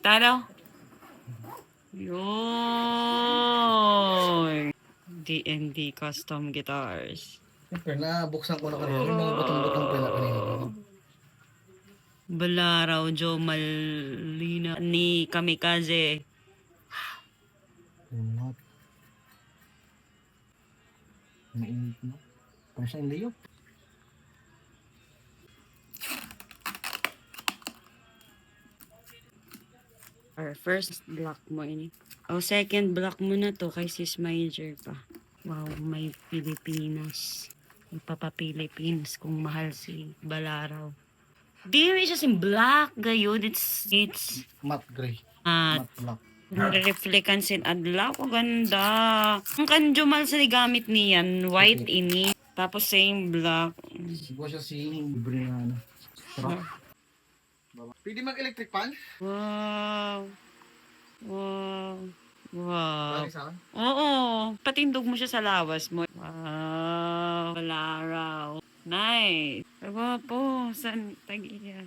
Taro. Yoy. D&D custom guitars. Siyempre, nabuksan ko na kanina. Yung mga butong-butong pala kanina. Balaraw, Joe Malina, ni Kamikaze. Not. Mainit na. Parang siyang layok. Our first block mo ini. O second block mo na to kay sis major pa. Wow, may Pilipinas. May Papa-Philippines kung mahal si Balaraw. Di rin siya sin black, gayod. It's Matte gray. at Matte black. reflekan sin adlaw. Ko ganda. Ang kanjumal sa gamit niyan, white Okay. ini. Tapos same black. Siguro siya si libre na ano. Sarap. Pwede mag-electric fan? Wow. Wow. Wow. Bagay sa akin? Oo. Patindog mo siya sa lawas mo. Wow. Balaraw. Nice. Diba po? Saan tagiya?